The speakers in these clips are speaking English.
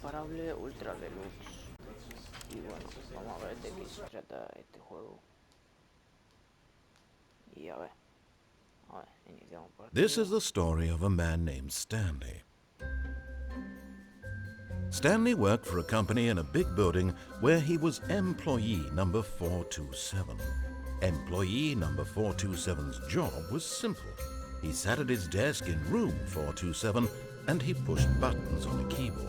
Imparable Ultra Deluxe. Y bueno, vamos a ver de qué se trata este juego. Y a ver, iniciamos partida. This is the story of a man named Stanley. Stanley worked for a company in a big building where he was employee number 427. Employee number 427's job was simple. He sat at his desk in room 427 and he pushed buttons on a keyboard.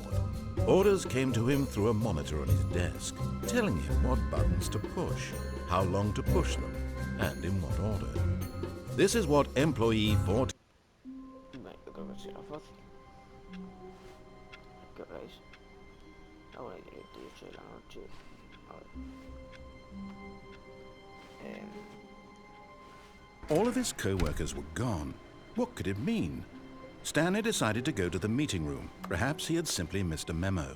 Orders came to him through a monitor on his desk, telling him what buttons to push, how long to push them, and in what order. This is what employee 4... Bueno, yo creo que será fácil. ¿Qué hora es? La 1:28 de la noche. A ver. All of his co-workers were gone. What could it mean? Stanley decided to go to the meeting room. Perhaps he had simply missed a memo.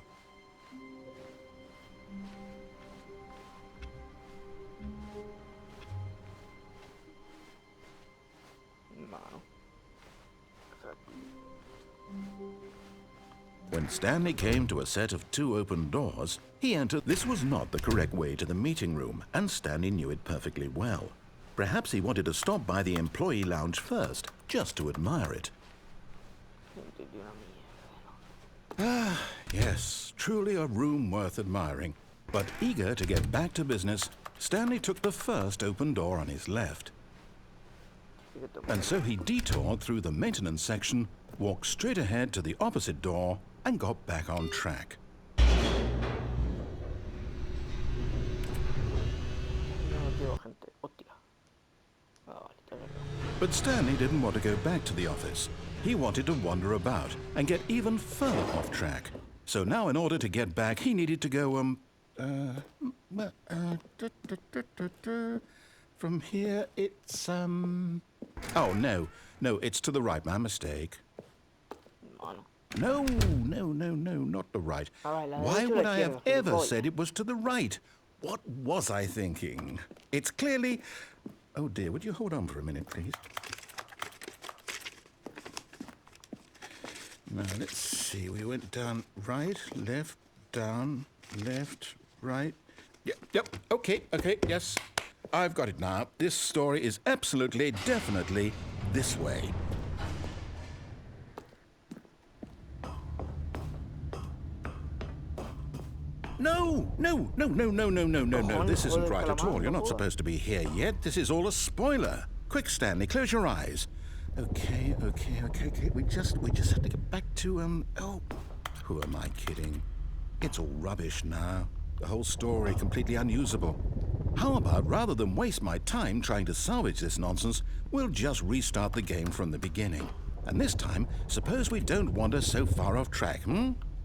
When Stanley came to a set of 2 open doors, he entered. This was not the correct way to the meeting room, and Stanley knew it perfectly well. Perhaps he wanted to stop by the employee lounge first, just to admire it. Ah, yes, truly a room worth admiring. But eager to get back to business, Stanley took the first open door on his left. And so he detoured through the maintenance section, walked straight ahead to the opposite door, and got back on track. But Stanley didn't want to go back to the office. He wanted to wander about and get even further off track. So now in order to get back, he needed to go, from here it's, oh, no, it's to the right, my mistake. No, not the right. Why would I have ever said it was to the right? What was I thinking? It's clearly... Oh dear, would you hold on for a minute, please? Now, let's see. We went down right, left, down, left, right. Yep, okay, yes. I've got it now. This story is absolutely, definitely this way. No. This isn't right at all. You're not supposed to be here yet. This is all a spoiler. Quick, Stanley, close your eyes. Okay. We just have to get back to, oh, who am I kidding? It's all rubbish now. The whole story completely unusable. How about, rather than waste my time trying to salvage this nonsense, we'll just restart the game from the beginning. And this time, suppose we don't wander so far off track,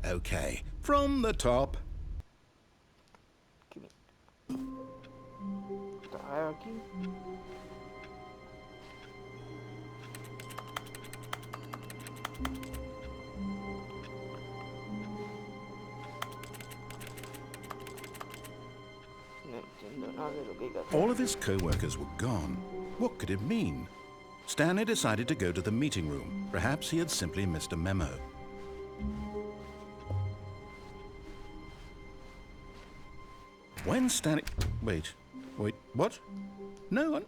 Okay, from the top. All of his co-workers were gone. What could it mean? Stanley decided to go to the meeting room. Perhaps he had simply missed a memo. When Stanley... Wait, what? No,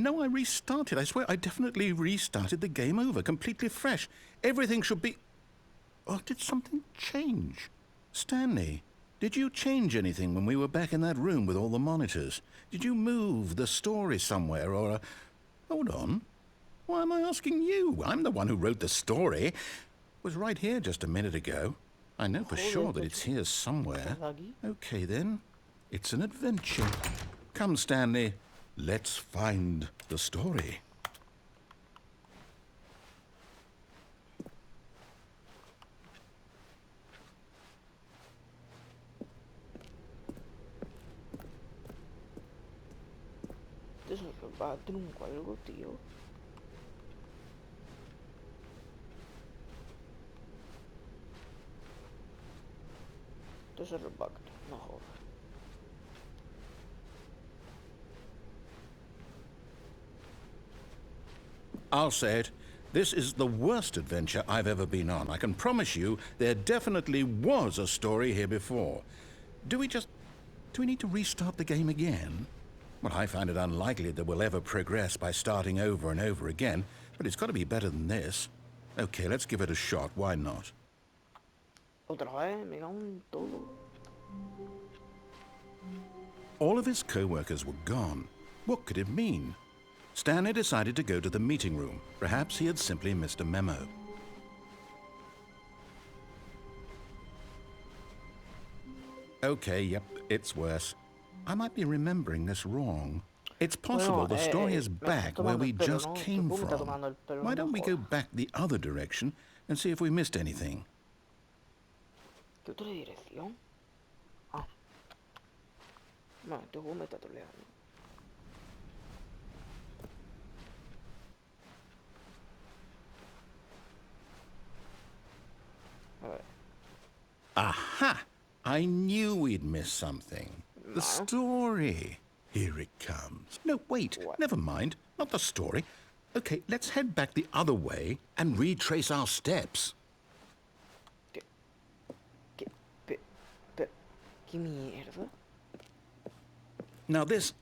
I restarted. I swear I definitely restarted the game over, completely fresh. Everything should be... Oh, did something change? Stanley, did you change anything when we were back in that room with all the monitors? Did you move the story somewhere or... Hold on. Why am I asking you? I'm the one who wrote the story. It was right here just a minute ago. I know for sure that it's here somewhere. Okay, then. It's an adventure. Come, Stanley. Let's find the story. ¿Esto es el bathroom o algo, tío? Esto es el bathroom, no jodas. I'll say it. This is the worst adventure I've ever been on. I can promise you there definitely was a story here before. Do we need to restart the game again? Well, I find it unlikely that we'll ever progress by starting over and over again, but it's got to be better than this. Okay, let's give it a shot. Why not? Otra vez, me cago en todo. All of his co-workers were gone. What could it mean? Stanley decided to go to the meeting room. Perhaps he had simply missed a memo. Okay, yep, it's worse. I might be remembering this wrong. It's possible the story is back where we just came from. Why don't we go back the other direction and see if we missed anything? ¿Qué otra dirección? Ah. No, este juego me está troleando. A ver. Aha! I knew we'd miss something. The story. Here it comes. No, wait. What? Never mind. Not the story. Okay, let's head back the other way and retrace our steps. ¿Qué mierda? Now this...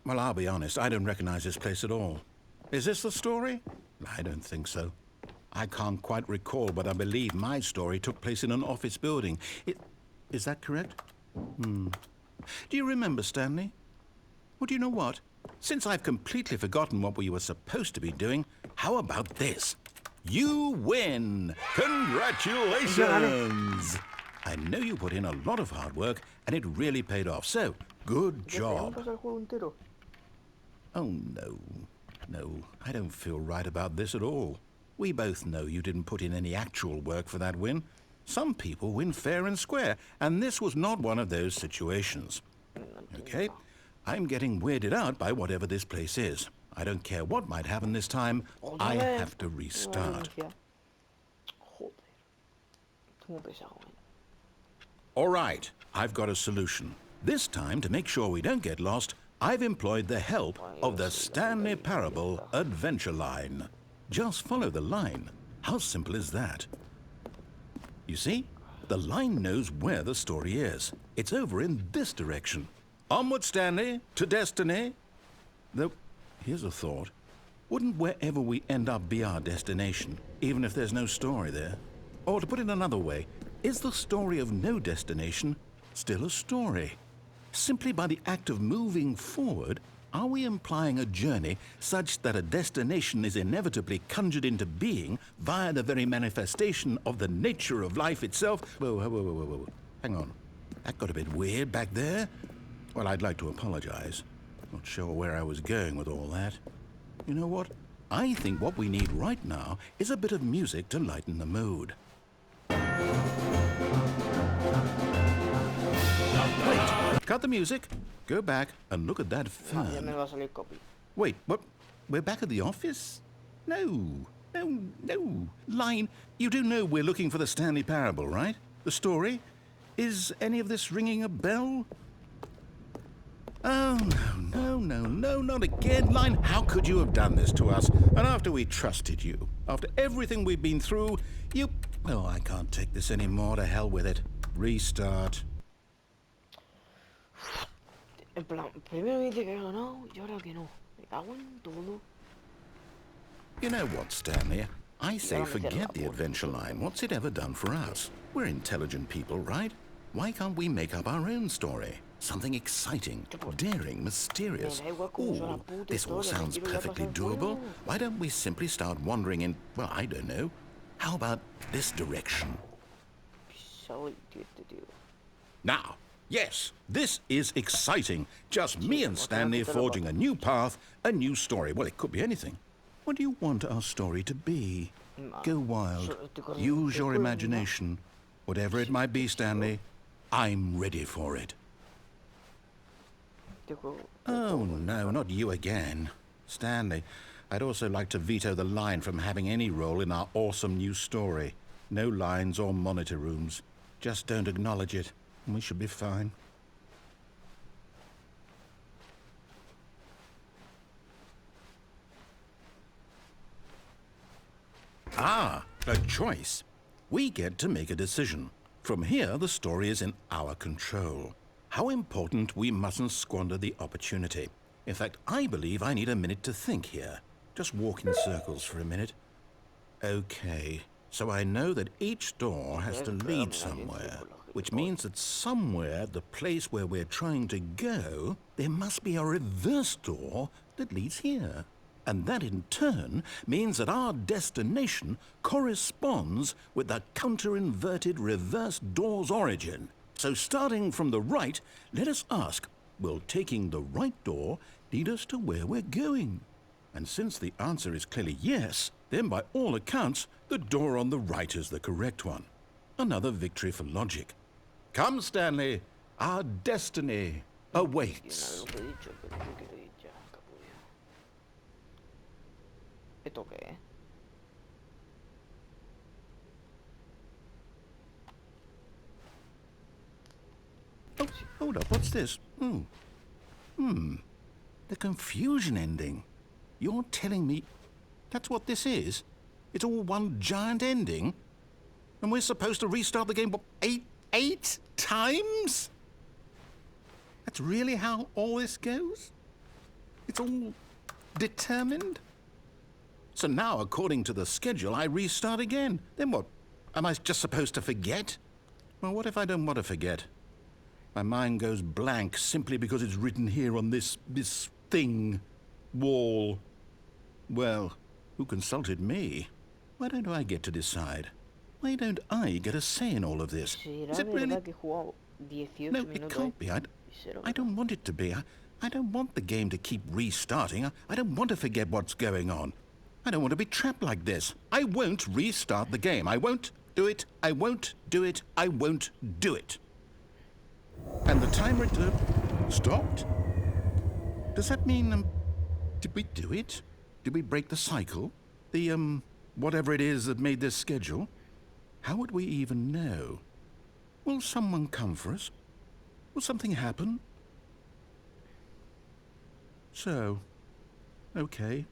Well, I'll be honest. I don't recognize this place at all. Is this the story? I don't think so. I can't quite recall, but I believe my story took place in an office building. Is that correct? Do you remember, Stanley? Well, do you know what? Since I've completely forgotten what we were supposed to be doing, how about this? You win! Congratulations! I know you put in a lot of hard work, and it really paid off, so good job. Oh, no. No, I don't feel right about this at all. We both know you didn't put in any actual work for that win. Some people win fair and square, and this was not one of those situations. Okay, I'm getting weirded out by whatever this place is. I don't care what might happen this time. I have to restart. All right, I've got a solution. This time, to make sure we don't get lost, I've employed the help of the Stanley Parable Adventure Line. Just follow the line. How simple is that? You see, the line knows where the story is. It's over in this direction. Onward, Stanley, to destiny. Though, here's a thought. Wouldn't wherever we end up be our destination, even if there's no story there? Or to put it another way, is the story of no destination still a story? Simply by the act of moving forward, are we implying a journey such that a destination is inevitably conjured into being via the very manifestation of the nature of life itself? Whoa. Hang on. That got a bit weird back there. Well, I'd like to apologize. Not sure where I was going with all that. You know what? I think what we need right now is a bit of music to lighten the mood. Wait, cut the music, go back and look at that fern. Wait, what? We're back at the office? No. Line, you do know we're looking for the Stanley Parable, right? The story? Is any of this ringing a bell? Oh, no, not again. Line, how could you have done this to us? And after we trusted you, after everything we've been through, you... Oh, I can't take this anymore. To hell with it. Restart. En plan, primero me dice que he ganado y ahora que no. Me cago en todo. You know what, Stanley? I say forget the adventure line. What's it ever done for us? We're intelligent people, right? Why can't we make up our own story? Something exciting, daring, mysterious. Ooh, this all sounds perfectly doable. Why don't we simply start wandering in, well, I don't know. How about this direction? Now, yes, this is exciting. Just me and Stanley forging a new path, a new story. Well, it could be anything. What do you want our story to be? Go wild. Use your imagination. Whatever it might be, Stanley, I'm ready for it. Oh, no, not you again. Stanley, I'd also like to veto the line from having any role in our awesome new story. No lines or monitor rooms. Just don't acknowledge it, and we should be fine. Ah, a choice. We get to make a decision. From here, the story is in our control. How important we mustn't squander the opportunity. In fact, I believe I need a minute to think here. Just walk in circles for a minute. Okay, so I know that each door has to lead somewhere, which means that somewhere at the place where we're trying to go, there must be a reverse door that leads here. And that in turn means that our destination corresponds with the counter-inverted reverse door's origin. So starting from the right, let us ask, will taking the right door lead us to where we're going? And since the answer is clearly yes, then by all accounts, the door on the right is the correct one. Another victory for logic. Come, Stanley, our destiny awaits. ¿Esto qué? Oh, hold up, what's this? The confusion ending. You're telling me that's what this is? It's all one giant ending? And we're supposed to restart the game, what, eight times? That's really how all this goes? It's all determined? So now, according to the schedule, I restart again. Then what? Am I just supposed to forget? Well, what if I don't want to forget? My mind goes blank simply because it's written here on this thing, wall. Well, who consulted me? Why don't I get to decide? Why don't I get a say in all of this? Is it really? No, it can't be. I don't want it to be. I don't want the game to keep restarting. I don't want to forget what's going on. I don't want to be trapped like this. I won't restart the game. I won't do it. I won't do it. I won't do it. And the timer stopped? Does that mean, did we do it? Did we break the cycle? The, whatever it is that made this schedule? How would we even know? Will someone come for us? Will something happen? So, okay.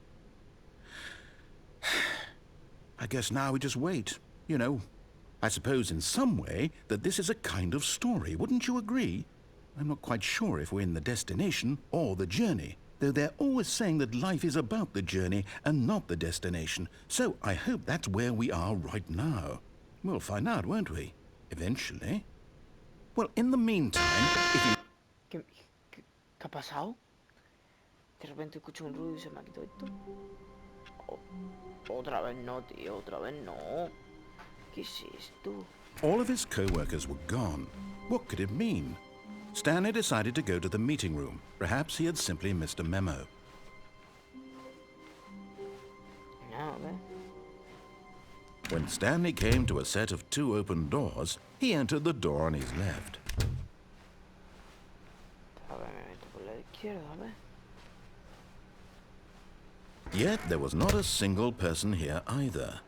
I guess now we just wait, you know. I suppose in some way that this is a kind of story, wouldn't you agree? I'm not quite sure if we're in the destination or the journey, though they're always saying that life is about the journey and not the destination. So I hope that's where we are right now. We'll find out, won't we? Eventually. Well, in the meantime, if you... ¿Qué ha pasado? De repente escucho un ruido y se me ha quitado esto. Otra vez no, tío, otra vez no. ¿Qué es esto? All of his co-workers were gone. What could it mean? Stanley decided to go to the meeting room. Perhaps he had simply missed a memo. No, ¿qué? When Stanley came to a set of 2 open doors, he entered the door on his left. A ver, me meto por la izquierda, a ver. Yet there was not a single person here either.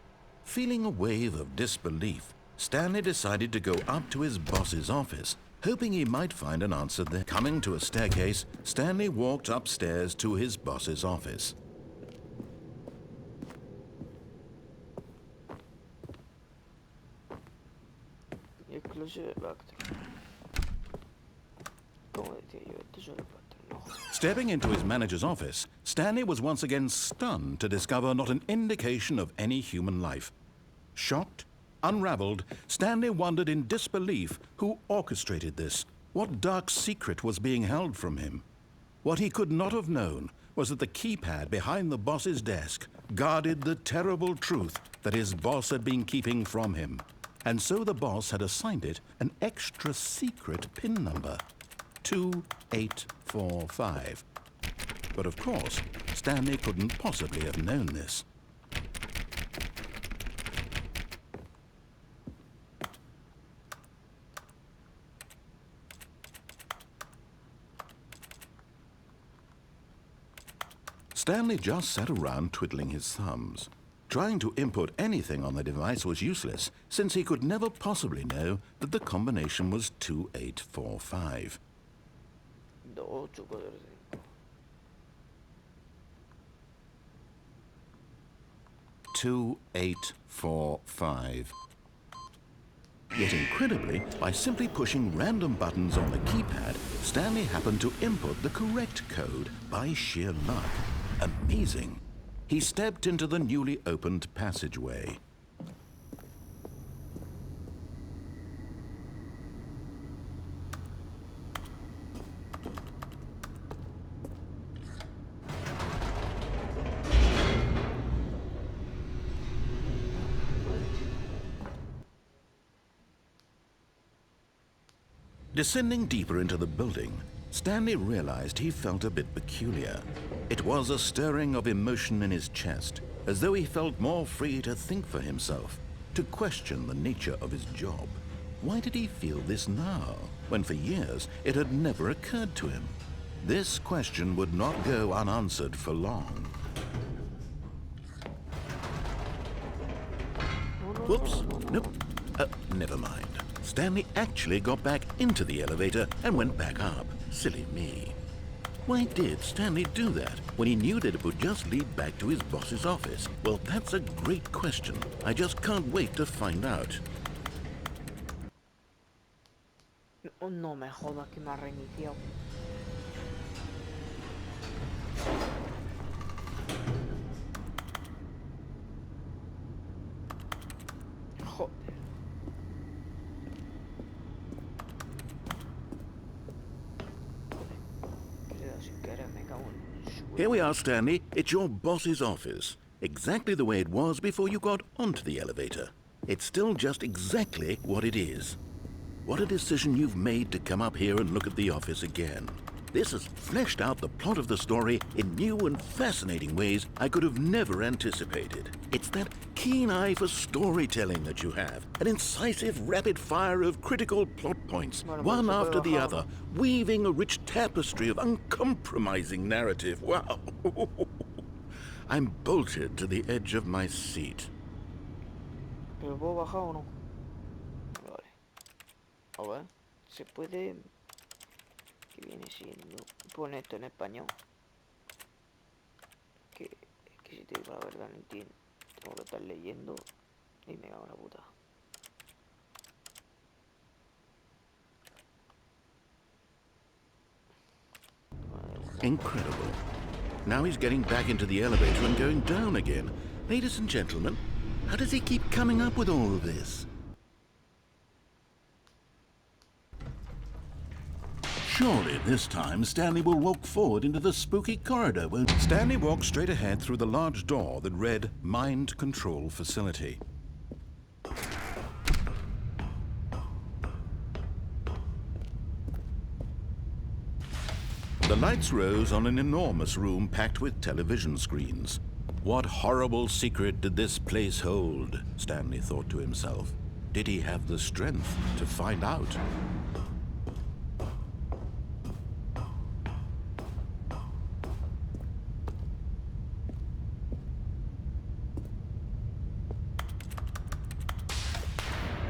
Feeling a wave of disbelief, Stanley decided to go up to his boss's office, hoping he might find an answer there. Coming to a staircase, Stanley walked upstairs to his boss's office. Stepping into his manager's office, Stanley was once again stunned to discover not an indication of any human life. Shocked, unraveled, Stanley wondered in disbelief who orchestrated this. What dark secret was being held from him? What he could not have known was that the keypad behind the boss's desk guarded the terrible truth that his boss had been keeping from him. And so the boss had assigned it an extra secret PIN number, 2845. But of course, Stanley couldn't possibly have known this. Stanley just sat around twiddling his thumbs. Trying to input anything on the device was useless, since he could never possibly know that the combination was 2845. 2845. Yet incredibly, by simply pushing random buttons on the keypad, Stanley happened to input the correct code by sheer luck. Amazing. He stepped into the newly opened passageway. Descending deeper into the building, Stanley realized he felt a bit peculiar. It was a stirring of emotion in his chest, as though he felt more free to think for himself, to question the nature of his job. Why did he feel this now, when for years it had never occurred to him? This question would not go unanswered for long. Whoops, nope, never mind. Stanley actually got back into the elevator and went back up. Silly me. Why did Stanley do that when he knew that it would just lead back to his boss's office? Well, that's a great question. I just can't wait to find out. Oh, no me jodas que me ha reiniciado. Joder. Here we are, Stanley. It's your boss's office. Exactly the way it was before you got onto the elevator. It's still just exactly what it is. What a decision you've made to come up here and look at the office again. This has fleshed out the plot of the story in new and fascinating ways I could have never anticipated. It's that keen eye for storytelling that you have, an incisive rapid fire of critical plot points, one after the other, weaving a rich tapestry of uncompromising narrative. Wow! I'm bolted to the edge of my seat. ¿Pero puedo bajar o no? Vale. A ver, se puede... ¿Qué viene siendo? Pone esto en español. Que si te digo la verdad no entiendo. Tengo que estar leyendo y me cago en la puta. Incredible. Now he's getting back into the elevator and going down again. Ladies and gentlemen, how does he keep coming up with all of this? Surely this time Stanley will walk forward into the spooky corridor, won't he? Stanley walked straight ahead through the large door that read Mind Control Facility. The lights rose on an enormous room packed with television screens. What horrible secret did this place hold? Stanley thought to himself. Did he have the strength to find out?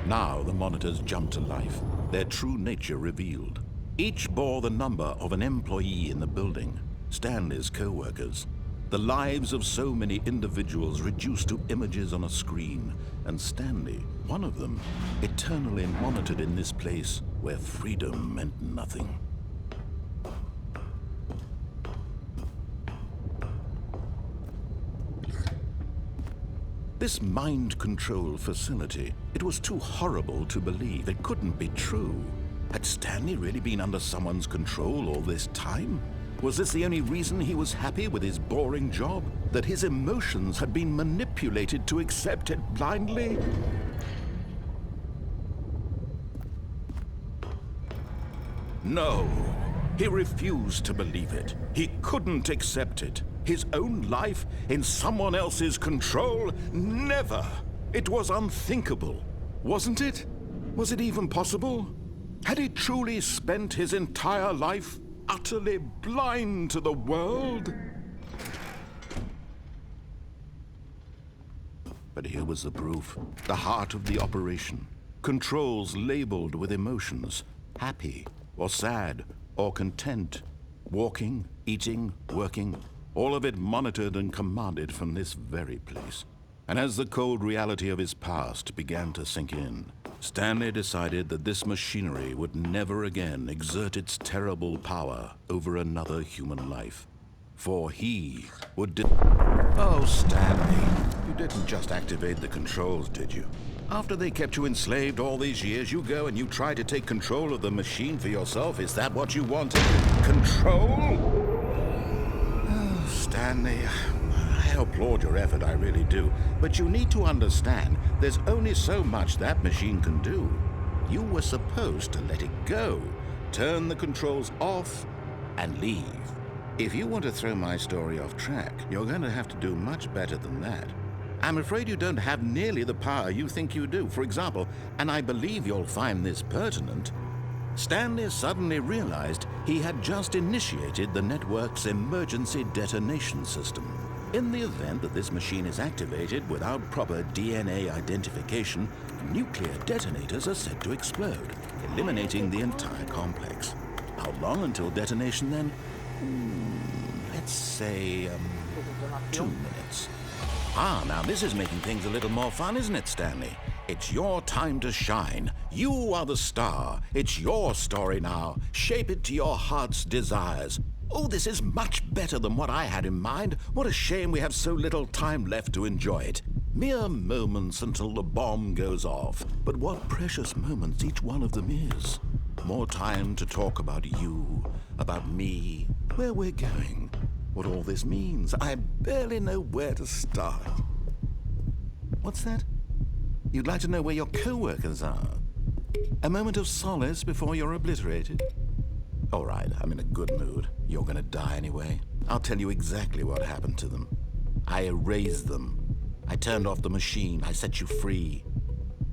Now the monitors jumped to life, their true nature revealed. Each bore the number of an employee in the building, Stanley's co-workers. The lives of so many individuals reduced to images on a screen, and Stanley, one of them, eternally monitored in this place where freedom meant nothing. This mind control facility, it was too horrible to believe. It couldn't be true. Had Stanley really been under someone's control all this time? Was this the only reason he was happy with his boring job? That his emotions had been manipulated to accept it blindly? No, he refused to believe it. He couldn't accept it. His own life in someone else's control? Never! It was unthinkable, wasn't it? Was it even possible? Had he truly spent his entire life utterly blind to the world? But here was the proof, the heart of the operation. Controls labeled with emotions, happy or sad or content, walking, eating, working, all of it monitored and commanded from this very place. And as the cold reality of his past began to sink in, Stanley decided that this machinery would never again exert its terrible power over another human life. For he would Oh, Stanley, you didn't just activate the controls, did you? After they kept you enslaved all these years, you go and you try to take control of the machine for yourself? Is that what you wanted? Control? Oh, Stanley, I applaud your effort, I really do. But you need to understand, there's only so much that machine can do. You were supposed to let it go, turn the controls off, and leave. If you want to throw my story off track, you're going to have to do much better than that. I'm afraid you don't have nearly the power you think you do. For example, and I believe you'll find this pertinent, Stanley suddenly realized he had just initiated the network's emergency detonation system. In the event that this machine is activated without proper DNA identification, nuclear detonators are said to explode, eliminating the entire complex. How long until detonation then? Let's say, 2 minutes. Ah, now this is making things a little more fun, isn't it, Stanley? It's your time to shine. You are the star. It's your story now. Shape it to your heart's desires. Oh, this is much better than what I had in mind. What a shame we have so little time left to enjoy it. Mere moments until the bomb goes off. But what precious moments each one of them is. More time to talk about you, about me, where we're going, what all this means. I barely know where to start. What's that? You'd like to know where your co-workers are? A moment of solace before you're obliterated? All right, I'm in a good mood. You're gonna die anyway. I'll tell you exactly what happened to them. I erased them. I turned off the machine. I set you free.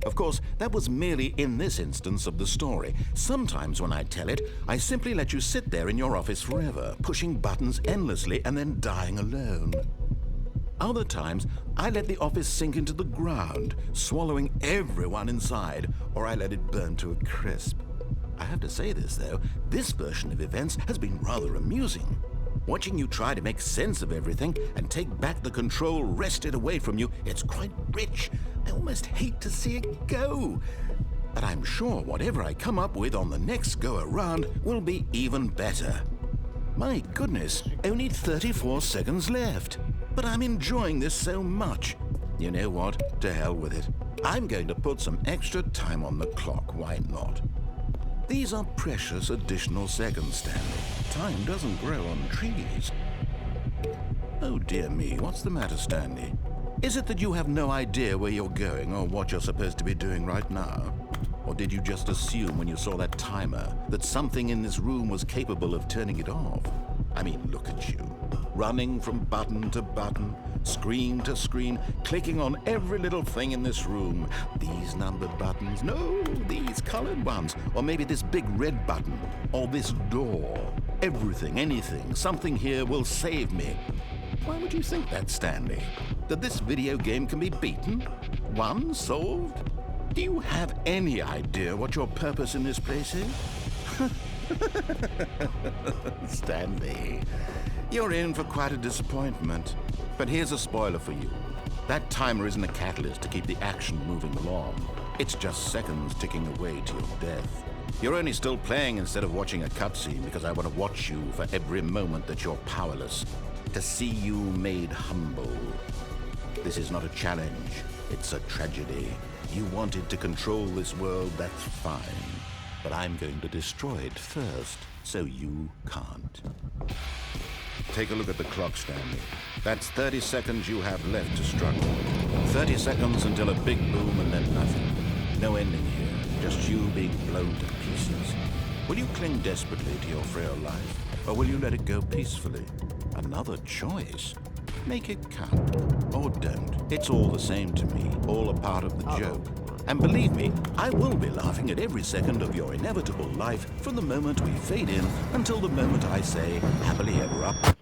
Of course, that was merely in this instance of the story. Sometimes when I tell it, I simply let you sit there in your office forever, pushing buttons endlessly and then dying alone. Other times, I let the office sink into the ground, swallowing everyone inside, or I let it burn to a crisp. I have to say this, though, this version of events has been rather amusing. Watching you try to make sense of everything and take back the control wrested away from you, it's quite rich. I almost hate to see it go. But I'm sure whatever I come up with on the next go-around will be even better. My goodness, only 34 seconds left. But I'm enjoying this so much. You know what? To hell with it. I'm going to put some extra time on the clock, why not? These are precious additional seconds, Stanley. Time doesn't grow on trees. Oh dear me, what's the matter, Stanley? Is it that you have no idea where you're going or what you're supposed to be doing right now? Or did you just assume when you saw that timer that something in this room was capable of turning it off? I mean, look at you. Running from button to button, screen to screen, clicking on every little thing in this room. These numbered buttons, no, these colored ones. Or maybe this big red button, or this door. Everything, anything, something here will save me. Why would you think that, Stanley? That this video game can be beaten? Won? Solved? Do you have any idea what your purpose in this place is? Stanley, you're in for quite a disappointment. But here's a spoiler for you. That timer isn't a catalyst to keep the action moving along. It's just seconds ticking away to your death. You're only still playing instead of watching a cutscene because I want to watch you for every moment that you're powerless. To see you made humble. This is not a challenge. It's a tragedy. You wanted to control this world, that's fine. But I'm going to destroy it first, so you can't. Take a look at the clock, Stanley. That's 30 seconds you have left to struggle. 30 seconds until a big boom and then nothing. No ending here, just you being blown to pieces. Will you cling desperately to your frail life, or will you let it go peacefully? Another choice. Make it count, or don't. It's all the same to me, all a part of the joke. And believe me, I will be laughing at every second of your inevitable life from the moment we fade in until the moment I say, happily ever up.